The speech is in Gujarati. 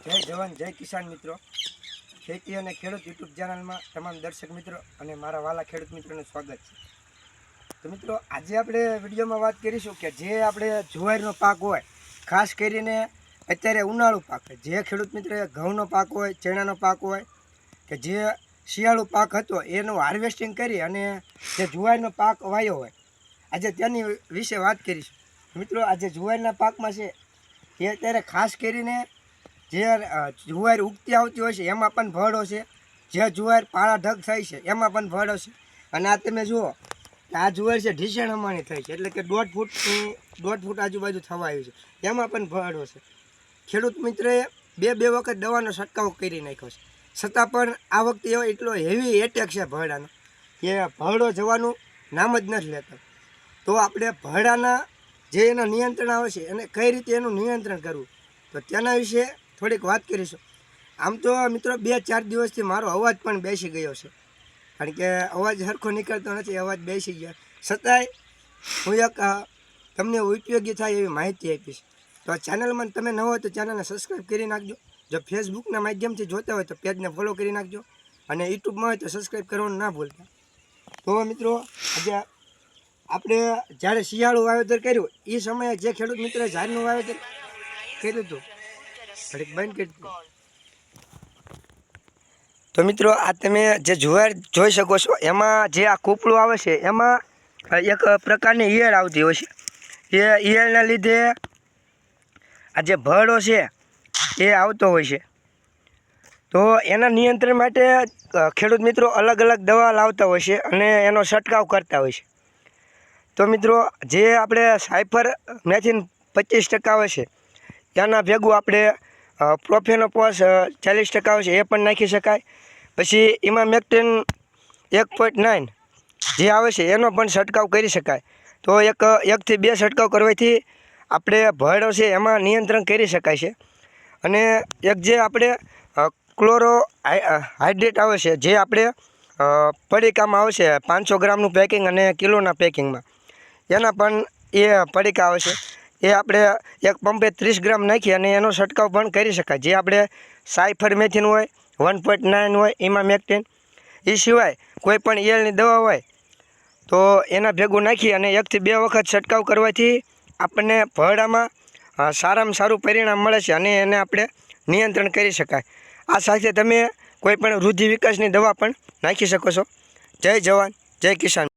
જય જવાન જય કિસાન મિત્રો, ખેતી અને ખેડૂત યુટ્યુબ ચેનલમાં તમામ દર્શક મિત્રો અને મારા વાલા ખેડૂત મિત્રોનું સ્વાગત છે. તો મિત્રો, આજે આપણે વિડીયોમાં વાત કરીશું કે જે આપણે જુવારનો પાક હોય, ખાસ કરીને અત્યારે ઉનાળુ પાક, જે ખેડૂત મિત્રોએ ઘઉંનો પાક હોય, ચણાનો પાક હોય કે જે શિયાળુ પાક હતો એનું હાર્વેસ્ટિંગ કરી અને જે જુવારનો પાક વાવ્યો હોય, આજે તેની વિશે વાત કરીશું. મિત્રો, આજે જુવારના પાકમાં છે એ અત્યારે ખાસ કરીને જે જુવાર ઉગતી આવતી હોય છે એમાં પણ ભળો છે, જે જુવાર પાળા ઢગ થાય છે એમાં પણ ભળો છે. અને આ તમે જુઓ કે આ જુવાર છે ઢીસણ હમાણી થાય છે, એટલે કે 1.5 ફૂટ આજુબાજુ થવા આવ્યું છે, એમાં પણ ભળો છે. ખેડૂત મિત્રએ બે વખત દવાનો છંટકાવ કરી નાખ્યો છે, છતાં પણ આ વખતે એટલો હેવી એટેક છે ભરડાનો કે ભરડો જવાનું નામ જ નથી લેતો. તો આપણે ભરડાના જે એના નિયંત્રણ આવે છે અને કઈ રીતે એનું નિયંત્રણ કરવું, તો તેના વિશે થોડીક વાત કરીશું. આમ તો મિત્રો 2-4 દિવસથી મારો અવાજ પણ બેસી ગયો છે, કારણ કે અવાજ સરખો નીકળતો નથી, અવાજ બેસી ગયો. છતાંય હું એક તમને ઉપયોગી થાય એવી માહિતી આપીશ. તો આ ચેનલમાં તમે ન હોય તો ચેનલને સબસ્ક્રાઈબ કરી નાખજો. જો ફેસબુકના માધ્યમથી જોતા હોય તો પેજને ફોલો કરી નાખજો, અને યુટ્યુબમાં હોય તો સબસ્ક્રાઈબ કરવાનું ના ભૂલતા. તો મિત્રો, આજે આપણે જ્યારે શિયાળુ વાવેતર કર્યું એ સમયે જે ખેડૂત મિત્રોએ ઝાડનું વાવેતર કર્યું હતું, બંધ કરી. તો મિત્રો, આ તમે જે જુવાર જોઈ શકો છો, એમાં જે આ કૂપળું આવે છે એમાં એક પ્રકારની ઈયળ આવતી હોય છે. એ ઈયળના લીધે આ જે ભરડો છે એ આવતો હોય છે. તો એના નિયંત્રણ માટે ખેડૂત મિત્રો અલગ અલગ દવા લાવતા હોય છે અને એનો છંટકાવ કરતા હોય છે. તો મિત્રો, જે આપણે સાયફર મેથિન 25% આવે છે ત્યાંના ભેગું આપણે પ્રોફેનોપોસ 40% આવે છે એ પણ નાખી શકાય. પછી ઇમામેક્ટિન 1.9 જે આવે છે એનો પણ છંટકાવ કરી શકાય. તો 1 થી 2 છંટકાવ કરવાથી આપણે ભરડો છે એમાં નિયંત્રણ કરી શકાય છે. અને એક જે આપણે ક્લોરો હાઇડ્રેટ આવે છે, જે આપણે પડીકામાં આવે છે 500 ગ્રામનું પેકિંગ અને કિલોના પેકિંગમાં, એના પણ એ પડીકા આવે છે. એ આપણે એક પંપે 30 ગ્રામ નાખી અને એનો છંટકાવ પણ કરી શકાય. જે આપણે સાયફર મેથિન હોય, 1.9 હોય, ઇમામેક્ટિન, એ સિવાય કોઈ પણ ઈયળની દવા હોય તો એના ભેગું નાખી અને 1 થી 2 વખત છંટકાવ કરવાથી આપણને ભરડામાં સારામાં સારું પરિણામ મળે છે અને એને આપણે નિયંત્રણ કરી શકાય. આ સાથે તમે કોઈ પણ વૃદ્ધિ વિકાસની દવા પણ નાખી શકો છો. જય જવાન જય કિસાન.